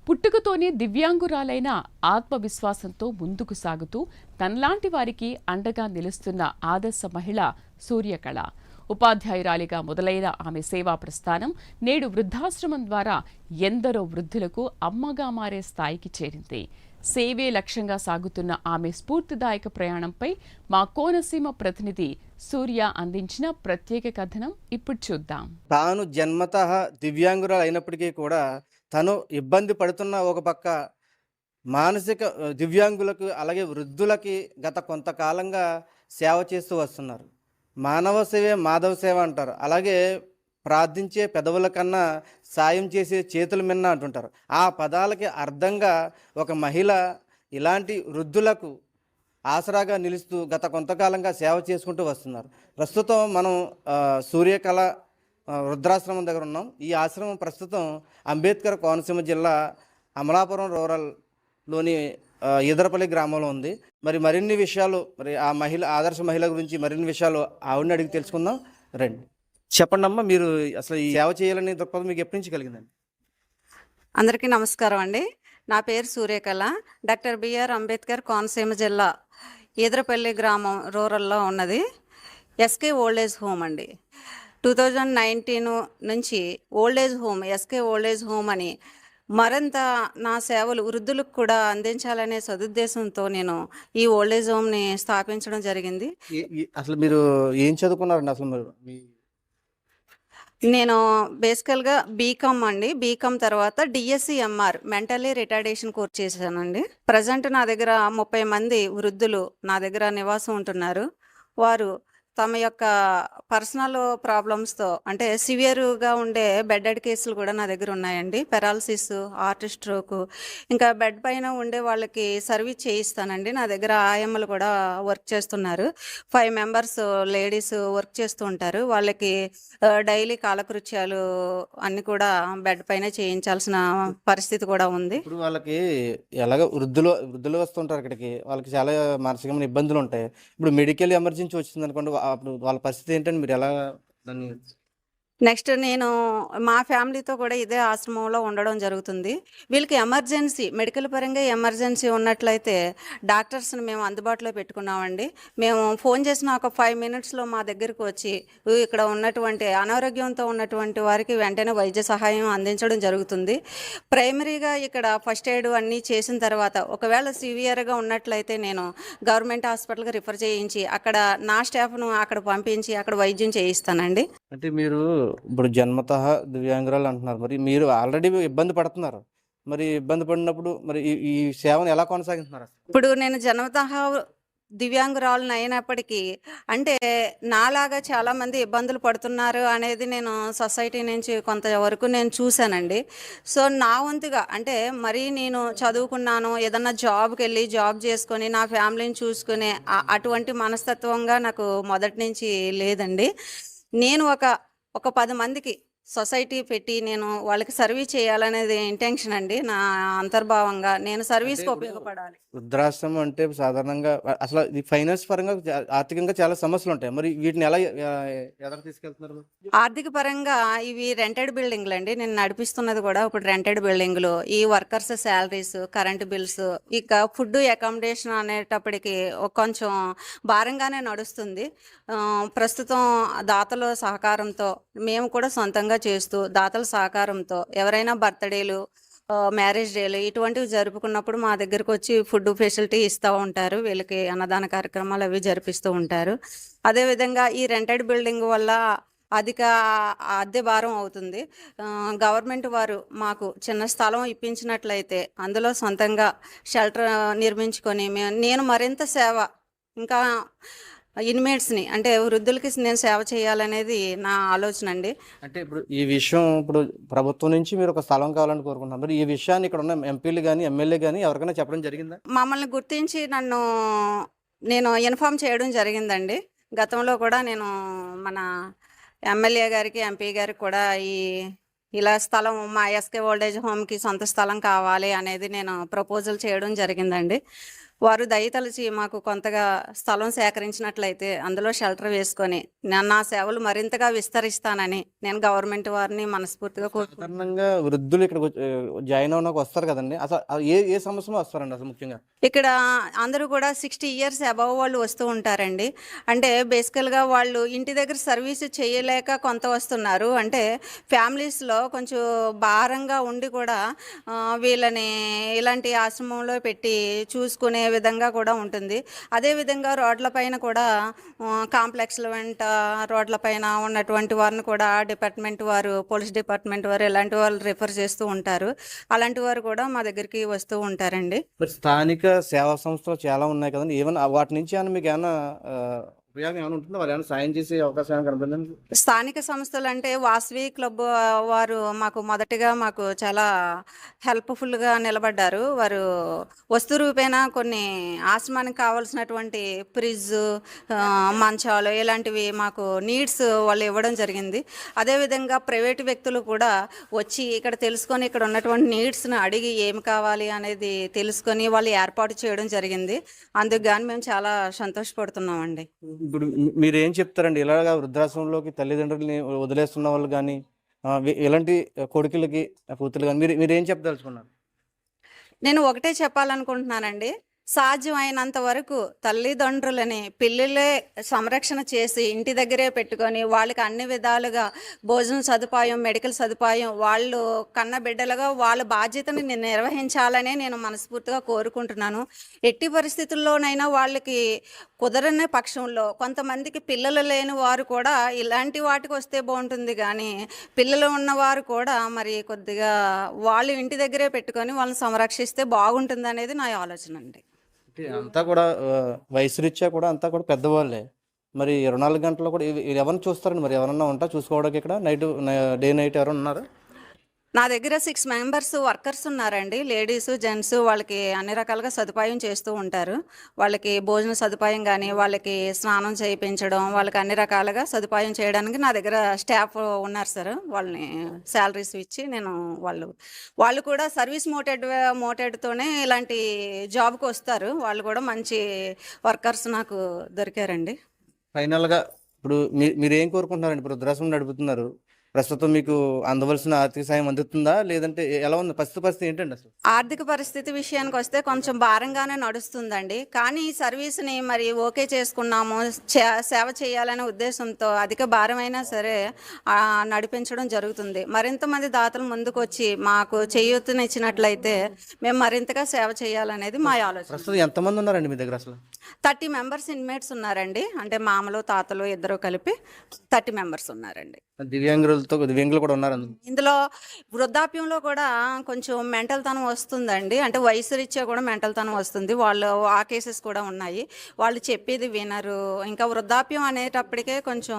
పుట్టుకతోనే దివ్యాంగురాలైన ఆత్మవిశ్వాసంతో ముందుకు సాగుతూ తనలాంటి వారికి అండగా నిలుస్తున్న ఆదర్శ మహిళ సూర్యకళ. ఉపాధ్యాయురాలిగా మొదలైన ఆమె సేవా ప్రస్థానం నేడు వృద్ధాశ్రమం ద్వారా ఎందరో వృద్ధులకు అమ్మగా మారే స్థాయికి చేరింది. సేవే లక్ష్యంగా సాగుతున్న ఆమె స్ఫూర్తిదాయక ప్రయాణంపై మా కోనసీమ ప్రతినిధి సూర్య అందించిన ప్రత్యేక కథనం ఇప్పుడు చూద్దాం. తాను జన్మతః దివ్యాంగురాలు అయినప్పటికీ కూడా తను ఇబ్బంది పడుతున్న ఒక పక్క మానసిక దివ్యాంగులకు అలాగే వృద్ధులకి గత కొంతకాలంగా సేవ చేస్తూ వస్తున్నారు. మానవ సేవే మాధవ సేవ అంటారు. అలాగే ప్రార్థించే పెదవుల కన్నా సాయం చేసే చేతుల మిన్న అంటుంటారు. ఆ పదాలకి అర్థంగా ఒక మహిళ ఇలాంటి వృద్ధులకు ఆసరాగా నిలుస్తూ గత కొంతకాలంగా సేవ చేసుకుంటూ వస్తున్నారు. ప్రస్తుతం మనం సూర్యకళ వృద్ధాశ్రమం దగ్గర ఉన్నాం. ఈ ఆశ్రమం ప్రస్తుతం అంబేద్కర్ కోనసీమ జిల్లా అమలాపురం రూరల్లోని ఈదరపల్లి గ్రామంలో ఉంది. మరిన్ని విషయాలు ఆ మహిళ ఆదర్శ మహిళ గురించి మరిన్ని విషయాలు ఆవిడని అడిగి తెలుసుకుందాం రండి. చెప్పండి అమ్మా, మీరు అసలు ఈ సేవ చేయాలనే దృక్పథం మీకు ఎప్పటి నుంచి కలిగిందండి? అందరికీ నమస్కారం అండి. నా పేరు సూర్యకళ. డాక్టర్ బిఆర్ అంబేద్కర్ కోనసీమ జిల్లా ఈదరపల్లి గ్రామం రూరల్లో ఉన్నది ఎస్కే ఓల్డ్ ఏజ్ హోమ్ అండి. 2019 నుంచి old age home, SK old age home అని మరింత నా సేవలు వృద్ధులకు కూడా అందించాలనే సదుద్దేశంతో నేను ఈ ఓల్డ్ ఏజ్ హోమ్ని స్థాపించడం జరిగింది. అసలు మీరు ఏం చదువుకున్నారండి? అసలు నేను బేసికల్గా బీకామ్ అండి. బీకామ్ తర్వాత డిఎస్సిఎంఆర్ మెంటల్లీ రిటార్డేషన్ కోర్స్ చేశానండి. ప్రజెంట్ నా దగ్గర 30 మంది వృద్ధులు నా దగ్గర నివాసం ఉంటున్నారు. వారు తమ యొక్క పర్సనల్ ప్రాబ్లమ్స్తో అంటే సివియర్గా ఉండే బెడెడ్ కేసులు కూడా నా దగ్గర ఉన్నాయండి. పెరాలసిస్, హార్ట్ స్ట్రోక్, ఇంకా బెడ్ పైన ఉండే వాళ్ళకి సర్వీస్ చేయిస్తానండి. నా దగ్గర ఆయమ్మలు కూడా వర్క్ చేస్తున్నారు. 5 మెంబర్స్ లేడీస్ వర్క్ చేస్తూ ఉంటారు. వాళ్ళకి డైలీ కాలకృత్యాలు అన్నీ కూడా బెడ్ పైన చేయించాల్సిన పరిస్థితి కూడా ఉంది. ఇప్పుడు వాళ్ళకి ఎలాగ వృద్ధులు వస్తుంటారు ఇక్కడికి, వాళ్ళకి చాలా మానసికమైన ఇబ్బందులు ఉంటాయి. ఇప్పుడు మెడికల్ ఎమర్జెన్సీ వచ్చింది అనుకోండి, అప్పుడు వాళ్ళ పరిస్థితి ఏంటంటే మీరు ఎలా దాన్ని? నెక్స్ట్ నేను మా ఫ్యామిలీతో కూడా ఇదే ఆశ్రమంలో ఉండడం జరుగుతుంది. వీళ్ళకి ఎమర్జెన్సీ మెడికల్ పరంగా ఎమర్జెన్సీ ఉన్నట్లయితే డాక్టర్స్ని మేము అందుబాటులో పెట్టుకున్నామండి. మేము ఫోన్ చేసిన ఒక 5 మినిట్స్లో మా దగ్గరికి వచ్చి ఇక్కడ ఉన్నటువంటి అనారోగ్యంతో ఉన్నటువంటి వారికి వెంటనే వైద్య సహాయం అందించడం జరుగుతుంది. ప్రైమరీగా ఇక్కడ ఫస్ట్ ఎయిడ్ అన్నీ చేసిన తర్వాత ఒకవేళ సివియర్గా ఉన్నట్లయితే నేను గవర్నమెంట్ హాస్పిటల్కి రిఫర్ చేయించి అక్కడ నా స్టాఫ్ను అక్కడ పంపించి అక్కడ వైద్యం చేయిస్తానండి. అంటే మీరు ఇప్పుడు జన్మతః దివ్యాంగురాలు అంటున్నారు, మరి మీరు ఆల్రెడీ ఇబ్బంది పడుతున్నారు. మరి ఇబ్బంది పడినప్పుడు మరి ఈ సేవను ఎలా కొనసాగిస్తున్నారు? ఇప్పుడు నేను జన్మతః దివ్యాంగురాలను అయినప్పటికీ అంటే నాలాగా చాలామంది ఇబ్బందులు పడుతున్నారు అనేది నేను సొసైటీ నుంచి కొంతవరకు నేను చూశానండి. సో నా వంతుగా అంటే మరీ నేను చదువుకున్నాను, ఏదన్నా జాబ్కి వెళ్ళి జాబ్ చేసుకొని నా ఫ్యామిలీని చూసుకునే అటువంటి మనస్తత్వంగా నాకు మొదటి నుంచి లేదండి. నేను ఒక 10 మందికి సొసైటీ పెట్టి నేను వాళ్ళకి సర్వీస్ చేయాలనేది ఇంటెన్షన్ అండి. నా అంతర్భావంగా నేను సర్వీస్కి ఉపయోగపడాలి. వృద్ధాశ్రమం అంటే సాధారణంగా అసలు ఈ ఫైనాన్స్ పరంగా ఆర్థికంగా చాలా సమస్యలు ఉంటాయి. మరి వీటిని ఎలా ఎదురు తీసుకెళ్తున్నారు? ఆర్థిక పరంగా ఇవి రెంటెడ్ బిల్డింగ్లు అండి. నేను నడిపిస్తున్నది కూడా ఇప్పుడు రెంటెడ్ బిల్డింగ్లు. ఈ వర్కర్స్ శాలరీస్, కరెంట్ బిల్స్, ఇక ఫుడ్, అకామిడేషన్ అనేటప్పటికి కొంచెం భారంగానే నడుస్తుంది. ప్రస్తుతం దాతల సహకారంతో మేము కూడా సొంతంగా చేస్తూ దాతల సహకారంతో ఎవరైనా బర్త్డేలు, మ్యారేజ్ డేలు ఇటువంటివి జరుపుకున్నప్పుడు మా దగ్గరకు వచ్చి ఫుడ్ ఫెసిలిటీ ఇస్తూ ఉంటారు. వీళ్ళకి అన్నదాన కార్యక్రమాలు అవి జరిపిస్తూ ఉంటారు. అదేవిధంగా ఈ రెంటెడ్ బిల్డింగ్ వల్ల అధిక అద్దె భారం అవుతుంది. గవర్నమెంట్ వారు మాకు చిన్న స్థలం ఇప్పించినట్లయితే అందులో సొంతంగా షెల్టర్ నిర్మించుకొని నేను మరింత సేవ ఇంకా ఇన్మేట్స్ని అంటే వృద్ధులకి నేను సేవ చేయాలనేది నా ఆలోచన అండి. అంటే ఇప్పుడు ఈ విషయం ఇప్పుడు ప్రభుత్వం నుంచి మీరు ఒక స్థలం కావాలని కోరుకుంటున్నారు. మరి ఈ విషయాన్ని ఇక్కడ ఉన్న ఎంపీలు కానీ ఎమ్మెల్యే కానీ ఎవరికైనా చెప్పడం జరిగిందా? మమ్మల్ని గుర్తించి నేను ఇన్ఫామ్ చేయడం జరిగిందండి. గతంలో కూడా నేను మన ఎమ్మెల్యే గారికి, ఎంపీ గారికి కూడా ఇలా స్థలం మా ఎస్కే ఓల్డ్ ఏజ్ హోమ్కి సొంత స్థలం కావాలి అనేది నేను ప్రపోజల్ చేయడం జరిగిందండి. వారు దయతలచి మాకు కొంతగా స్థలం సేకరించినట్లయితే అందులో షెల్టర్ వేసుకొని నా సేవలు మరింతగా విస్తరిస్తానని నేను గవర్నమెంట్ వారిని మనస్ఫూర్తిగా కోరుకుంటున్నాను. సాధారణంగా వృద్ధులు ఇక్కడ జాయిన్ అవ్వడానికి వస్తారు కదండి, అసలు ఏ సమస్యలో వస్తారండి అసలు ముఖ్యంగా? ఇక్కడ అందరూ కూడా 60 ఇయర్స్ అబవ్ వాళ్ళు వస్తూ ఉంటారండి. అంటే బేసికల్గా వాళ్ళు ఇంటి దగ్గర సర్వీస్ చేయలేక కొంత వస్తున్నారు. అంటే ఫ్యామిలీస్లో కొంచెం భారంగా ఉండి కూడా వీళ్ళని ఇలాంటి ఆశ్రమంలో పెట్టి చూసుకునే విధంగా కూడా ఉంటుంది. అదేవిధంగా రోడ్ల పైన కూడా కాంప్లెక్స్ల వెంట రోడ్ల పైన ఉన్నటువంటి వారిని కూడా డిపార్ట్మెంట్ వారు, పోలీస్ డిపార్ట్మెంట్ వారు ఇలాంటి వాళ్ళు రిఫర్ చేస్తూ ఉంటారు. అలాంటి వారు కూడా మా దగ్గరికి వస్తూ ఉంటారండి. మరి స్థానిక సేవా సంస్థలు చాలా ఉన్నాయి కదండి, ఏమైనా వాటి నుంచి ఏమైనా మీకు ఏమైనా ఉపయోగం ఏమైనా ఉంటుందో, వాళ్ళు ఏమైనా సాయం చేసే అవకాశం ఏమైనా కనపడిందండి? స్థానిక సంస్థలు అంటే వాసవి క్లబ్ వారు మొదటిగా మాకు చాలా హెల్ప్ఫుల్గా నిలబడ్డారు. వారు వస్తు రూపేణా కొన్ని ఆశ్రమానికి కావాల్సినటువంటి ఫ్రిడ్జ్, మంచాలు ఇలాంటివి మాకు నీడ్స్ వాళ్ళు ఇవ్వడం జరిగింది. అదేవిధంగా ప్రైవేటు వ్యక్తులు కూడా వచ్చి ఇక్కడ తెలుసుకొని ఇక్కడ ఉన్నటువంటి నీడ్స్ని అడిగి ఏమి కావాలి అనేది తెలుసుకొని వాళ్ళు ఏర్పాటు చేయడం జరిగింది. అందుకు గాని మేము చాలా సంతోషపడుతున్నామండి. ఇప్పుడు మీరు ఏం చెప్తారండి ఇలాగా వృద్ధాశ్రమంలోకి తల్లిదండ్రులని వదిలేస్తున్న వాళ్ళు కానీ, ఇలాంటి కొడుకులకి కూతురు కానీ మీరు ఏం చెప్పదలుచుకున్నారు? నేను ఒకటే చెప్పాలనుకుంటున్నానండి. సాధ్యమైనంత వరకు తల్లిదండ్రులని పిల్లలే సంరక్షణ చేసి ఇంటి దగ్గరే పెట్టుకొని వాళ్ళకి అన్ని విధాలుగా భోజన సదుపాయం, మెడికల్ సదుపాయం వాళ్ళు కన్న బిడ్డలుగా వాళ్ళ బాధ్యతని నిర్వహించాలనే నేను మనస్ఫూర్తిగా కోరుకుంటున్నాను. ఎట్టి పరిస్థితుల్లోనైనా వాళ్ళకి కుదరని పక్షంలో కొంతమందికి పిల్లలు లేని వారు కూడా ఇలాంటి వాటికి వస్తే బాగుంటుంది, కానీ పిల్లలు ఉన్నవారు కూడా మరి కొద్దిగా వాళ్ళు ఇంటి దగ్గరే పెట్టుకొని వాళ్ళని సంరక్షిస్తే బాగుంటుంది అనేది నా ఆలోచన అండి. అంతా కూడా వయసు రీత్యా కూడా అంతా కూడా పెద్దవాళ్ళే. మరి 24 గంటలు కూడా ఎవరిని చూస్తారండి? మరి ఎవరన్నా ఉంటా చూసుకోవడానికి ఇక్కడ డే నైట్ ఎవరైనా ఉన్నారా? నా దగ్గర 6 మెంబర్స్ వర్కర్స్ ఉన్నారండి. లేడీస్, జెంట్స్ వాళ్ళకి అన్ని రకాలుగా సదుపాయం చేస్తూ ఉంటారు. వాళ్ళకి భోజన సదుపాయం కానీ, వాళ్ళకి స్నానం చేయించడం, వాళ్ళకి అన్ని రకాలుగా సదుపాయం చేయడానికి నా దగ్గర స్టాఫ్ ఉన్నారు సార్. వాళ్ళని శాలరీస్ ఇచ్చి నేను వాళ్ళు కూడా సర్వీస్ మోటెడ్తోనే ఇలాంటి జాబ్కి వస్తారు. వాళ్ళు కూడా మంచి వర్కర్స్ నాకు దొరికారండి. ఫైనల్గా ఇప్పుడు మీరు ఏం కోరుకుంటున్నారండి? ఇప్పుడు వృద్ధాశ్రమం నడుపుతున్నారు, ప్రస్తుతం మీకు అందవలసిన ఆర్థిక సాయం అందుతుందా, లేదంటే ఎలా ఉంది పరిస్థితి ఏంటండి అసలు? ఆర్థిక పరిస్థితి విషయానికి వస్తే కొంచెం భారంగానే నడుస్తుందండి. కానీ ఈ సర్వీస్ని మరి ఓకే చేసుకున్నాము, సేవ చేయాలనే ఉద్దేశంతో అధిక భారమైనా సరే నడిపించడం జరుగుతుంది. మరింత మంది దాతలు ముందుకు వచ్చి మాకు చేయూతనిచ్చినట్లయితే మేము మరింతగా సేవ చేయాలనేది మా ఆలోచన. ప్రస్తుతం ఎంతమంది ఉన్నారండి మీ దగ్గర అసలు? 30 మెంబర్స్ ఇన్మేట్స్ ఉన్నారండి. అంటే మామలు తాతలు ఇద్దరు కలిపి 30 మెంబర్స్ ఉన్నారండి. దివ్యాంగులు కూడా ఉన్నారు ఇందులో వృద్ధాప్యంలో కూడా కొంచెం మెంటల్ తనం వస్తుందండి. అంటే వయసు రీత్యా కూడా మెంటల్ తనం వస్తుంది. వాళ్ళు ఆ కేసెస్ కూడా ఉన్నాయి. వాళ్ళు చెప్పేది వినరు. ఇంకా వృద్ధాప్యం అనేటప్పటికే కొంచెం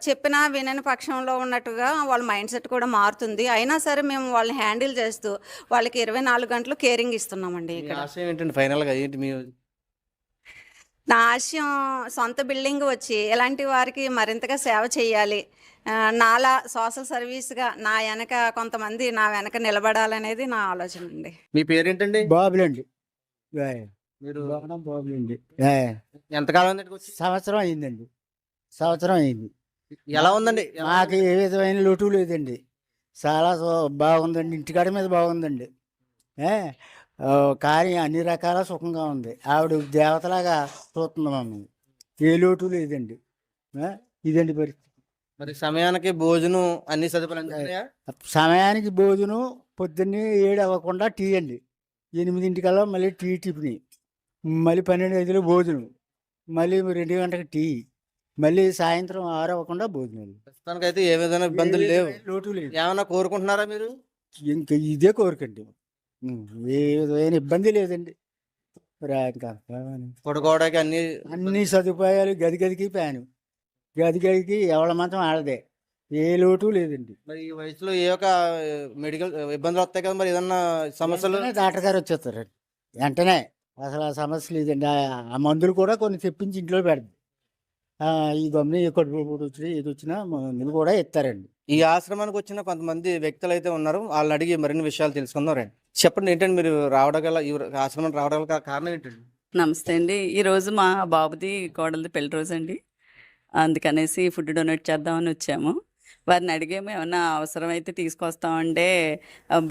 చెప్పినా వినని పక్షంలో ఉన్నట్టుగా వాళ్ళ మైండ్ సెట్ కూడా మారుతుంది. అయినా సరే మేము వాళ్ళని హ్యాండిల్ చేస్తూ వాళ్ళకి 24 గంటలు కేరింగ్ ఇస్తున్నామండి. ఏంటండి ఫైనల్గా ఏంటి మీ? నా ఆశయం సొంత బిల్డింగ్ వచ్చి ఇలాంటి వారికి మరింతగా సేవ చేయాలి. నాలా సోషల్ సర్వీస్గా నా వెనక కొంతమంది నా వెనక నిలబడాలనేది నా ఆలోచన అండి. మీ పేరేంటండి? బాబులండి. మీరు బాబులండి. ఎంతకాలం సంవత్సరం అయిందండి. సంవత్సరం అయింది. ఎలా ఉందండి? మాకు ఏ విధమైన లోటు లేదండి. చాలా బాగుందండి. ఇంటికాడ మీద బాగుందండి. కానీ అన్ని రకాల సుఖంగా ఉంది. ఆవిడ దేవతలాగా చూస్తుంది మమ్మల్ని. ఏ లోటు లేదండి. ఇదండి పరిస్థితి. మరి సమయానికి భోజనం అన్ని సదుపాయాలు? సమయానికి భోజనం పొద్దున్నే 7 అవ్వకుండా టీ అండి. 8 మళ్ళీ టీ టిఫిన్, మళ్ళీ 12 భోజనం, మళ్ళీ 2 గంటలకు టీ, మళ్ళీ సాయంత్రం 6 అవ్వకుండా భోజనం. ప్రస్తుతానికి అయితే ఏ విధమైన ఇబ్బందులు లేవు, లోటు లేదు. ఏమైనా కోరుకుంటున్నారా మీరు? ఇంకా ఇదే కోరికండి. ఏ విధమైన ఇబ్బంది లేదండి. పడుకోవడానికి అన్ని సదుపాయాలు, గదికి ఫ్యాను, గదికి ఎవరి మాత్రం ఆడదే. ఏ లోటు లేదండి. మరి ఈ వయసులో ఏ ఒక మెడికల్ ఇబ్బందులు వస్తాయి కదా, మరి ఏదన్నా సమస్యలు? డాక్టర్ గారు వచ్చేస్తారండి వెంటనే. అసలు ఆ సమస్య లేదండి. ఆ మందులు కూడా కొన్ని తెప్పించి ఇంట్లో పెడతాం. ఈ గమ్ని కడుపు వచ్చి ఏది వచ్చినా మందులు కూడా ఇస్తారండి. ఈ ఆశ్రమానికి వచ్చిన కొంతమంది వ్యక్తులు అయితే ఉన్నారు, వాళ్ళని అడిగి మరిన్ని విషయాలు తెలుసుకుందాం రండి. చెప్పండి, ఏంటంటే మీరు రావడం గల ఈ ఆశ్రమానికి రావడం గల కారణం ఏంటండి? నమస్తే అండి. ఈరోజు మా బాబుది, కోడలిది పెళ్లి రోజండి. అందుకనేసి ఫుడ్ డొనేట్ చేద్దామని వచ్చాము. వారిని అడిగాము, ఏమన్నా అవసరమైతే తీసుకొస్తామంటే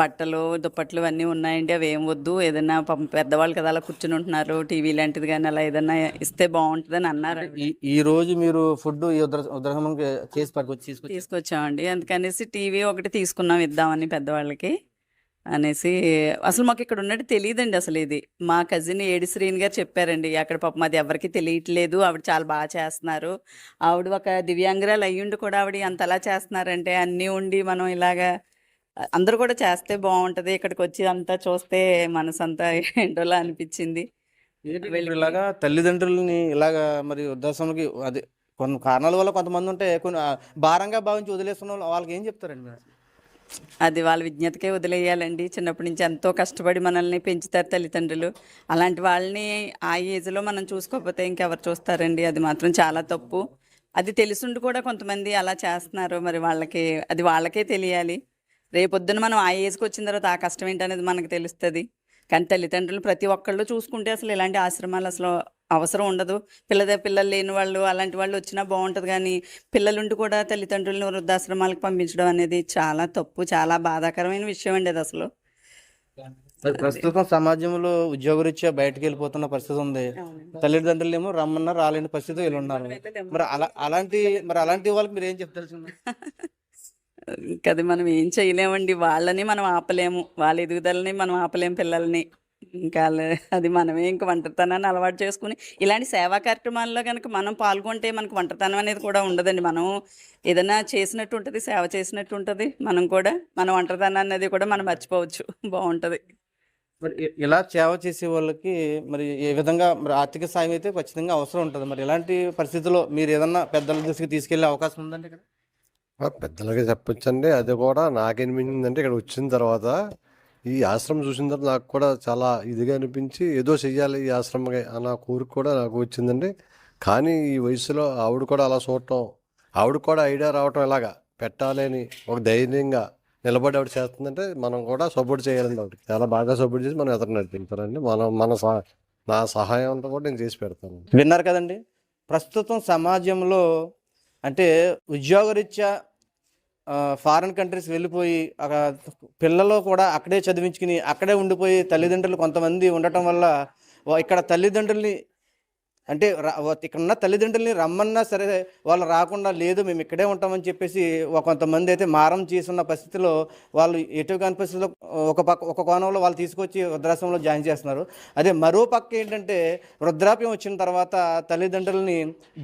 బట్టలు, దుప్పట్లు అన్నీ ఉన్నాయండి, అవి ఏం వద్దు, ఏదైనా పాపం పెద్దవాళ్ళు కదా అలా కూర్చుని ఉంటున్నారు, టీవీ లాంటిది కానీ అలా ఏదైనా ఇస్తే బాగుంటుందని అన్నారు. ఈ రోజు మీరు ఫుడ్ ఈ ఉద్రహమంకి చేసి తీసుకొచ్చి తీసుకొచ్చామండి. అందుకనేసి టీవీ ఒకటి తీసుకున్నాం ఇద్దామని పెద్దవాళ్ళకి అనేసి. అసలు మాకు ఇక్కడ ఉన్నట్టు తెలియదండి అసలు. ఇది మా కజిన్ ఏడి శ్రీని గారు చెప్పారండి. అక్కడ పాపం అది ఎవరికి తెలియట్లేదు, ఆవిడ చాలా బాగా చేస్తున్నారు, ఆవిడ ఒక దివ్యాంగురాలు అయ్యుండి కూడా ఆవిడ అంతలా చేస్తున్నారంటే అన్నీ ఉండి మనం ఇలాగా అందరూ కూడా చేస్తే బాగుంటుంది. ఇక్కడికి వచ్చి అంతా చూస్తే మనసు అంతా ఏంటోలా అనిపించింది. ఇలాగా తల్లిదండ్రులని ఇలాగా మరి వృద్ధాశ్రమానికి అది కొన్ని కారణాల వల్ల కొంతమంది ఉంటే కొన్ని భారంగా భావించి వదిలేస్తున్న వాళ్ళకి ఏం చెప్తారండి మీరు? అది వాళ్ళ విజ్ఞతకే వదిలేయాలండి. చిన్నప్పటి నుంచి ఎంతో కష్టపడి మనల్ని పెంచుతారు తల్లిదండ్రులు. అలాంటి వాళ్ళని ఆ ఏజ్లో మనం చూసుకోకపోతే ఇంకెవరు చూస్తారండి? అది మాత్రం చాలా తప్పు. అది తెలుసుండి కూడా కొంతమంది అలా చేస్తున్నారు. మరి వాళ్ళకి అది వాళ్ళకే తెలియాలి. రేపొద్దున మనం ఆ ఏజ్కి వచ్చిన తర్వాత ఆ కష్టం ఏంటనేది మనకు తెలుస్తుంది. కానీ తల్లిదండ్రులు ప్రతి ఒక్కళ్ళు చూసుకుంటే అసలు ఇలాంటి ఆశ్రమాలు అసలు అవసరం ఉండదు. పిల్లలు లేని వాళ్ళు అలాంటి వాళ్ళు వచ్చినా బాగుంటుంది. కానీ పిల్లలుండి కూడా తల్లిదండ్రులను వృద్ధాశ్రమాలకు పంపించడం అనేది చాలా తప్పు, చాలా బాధాకరమైన విషయం అండి అది అసలు. ప్రస్తుతం సమాజంలో ఉద్యోగరీత్యా బయటకు వెళ్ళిపోతున్న పరిస్థితి ఉంది. తల్లిదండ్రులు ఏమో రమ్మన్నా రాలేని పరిస్థితి వీళ్ళు ఉన్నారు. మరి అలాంటి వాళ్ళకి మీరు ఏం చెప్తారు? అది మనం ఏం చేయలేమండి. వాళ్ళని మనం ఆపలేము, వాళ్ళ ఎదుగుదలని మనం ఆపలేము పిల్లల్ని. ఇంకా అది మనమే ఇంక ఒంటరితనాన్ని అలవాటు చేసుకుని ఇలాంటి సేవా కార్యక్రమాల్లో కనుక మనం పాల్గొంటే మనకు ఒంటరితనం అనేది కూడా ఉండదండి. మనం ఏదైనా చేసినట్టు ఉంటుంది, సేవ చేసినట్టు ఉంటుంది. మనం కూడా మన ఒంటరితనాన్ని అనేది కూడా మనం మర్చిపోవచ్చు. బాగుంటుంది. మరి ఇలా సేవ చేసే వాళ్ళకి మరి ఏ విధంగా మరి ఆర్థిక సాయం అయితే ఖచ్చితంగా అవసరం ఉంటుంది. మరి ఇలాంటి పరిస్థితుల్లో మీరు ఏదన్నా పెద్దల దృష్టికి తీసుకెళ్లే అవకాశం ఉందండి ఇక్కడ? పెద్దలకి చెప్పొచ్చండి. అది కూడా నాకేమనిపించిందంటే ఇక్కడ వచ్చిన తర్వాత ఈ ఆశ్రమం చూసిన తర్వాత నాకు కూడా చాలా ఇదిగా అనిపించి ఏదో చెయ్యాలి ఈ ఆశ్రమకి అన్న కోరిక కూడా నాకు వచ్చిందండి. కానీ ఈ వయసులో ఆవిడ కూడా అలా చూడటం, ఆవిడ కూడా ఐడియా రావటం, ఇలాగా పెట్టాలి అని ఒక ధైర్యంగా నిలబడి ఆవిడ చేస్తుందంటే మనం కూడా సపోర్ట్ చేయాలండి. ఆవిడకి చాలా బాగా సపోర్ట్ చేసి మనం ఎదురు నడిపించాలండి. నా సహాయం అంతా కూడా నేను చేసి పెడతాను. విన్నారు కదండి, ప్రస్తుతం సమాజంలో అంటే ఉద్యోగరీత్యా ఫారిన్ కంట్రీస్ వెళ్ళిపోయి పిల్లలు కూడా అక్కడే చదివించుకుని అక్కడే ఉండిపోయి తల్లిదండ్రులు కొంతమంది ఉండటం వల్ల ఇక్కడ తల్లిదండ్రుల్ని అంటే ఇక్కడ ఉన్న తల్లిదండ్రుల్ని రమ్మన్నా సరే వాళ్ళు రాకుండా, లేదు మేము ఇక్కడే ఉంటామని చెప్పేసి కొంతమంది అయితే మారం చేస్తున్న పరిస్థితిలో వాళ్ళు ఎటు కాని పరిస్థితిలో ఒక కోణంలో వాళ్ళు తీసుకొచ్చి వృద్ధాశ్రమంలో జాయిన్ చేస్తున్నారు. అదే మరో పక్క ఏంటంటే వృద్ధాప్యం వచ్చిన తర్వాత తల్లిదండ్రులని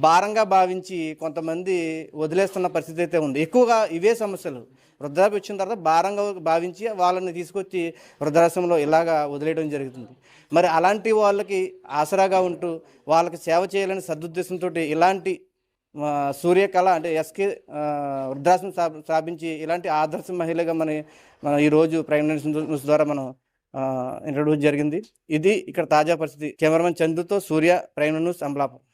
భారంగా భావించి కొంతమంది వదిలేస్తున్న పరిస్థితి అయితే ఉంది. ఎక్కువగా ఇవే సమస్యలు. వృద్ధాప్యం వచ్చిన తర్వాత భారంగా భావించి వాళ్ళని తీసుకొచ్చి వృద్ధాశ్రమంలో ఇలాగా వదిలేయడం జరుగుతుంది. మరి అలాంటి వాళ్ళకి ఆసరాగా ఉంటూ వాళ్ళకి సేవ చేయాలని సదుద్దేశంతో ఇలాంటి సూర్యకళ అంటే ఎస్కే వృద్ధాశ్రమం స్థాపించి ఇలాంటి ఆదర్శ మహిళగా మన ఈరోజు ప్రెగ్నెన్సీ న్యూస్ ద్వారా మనం ఇంట్రడ్యూస్ జరిగింది. ఇది ఇక్కడ తాజా పరిస్థితి. కెమెరామెన్ చందుతో సూర్య, ప్రైమ్ న్యూస్, అమలాపురం.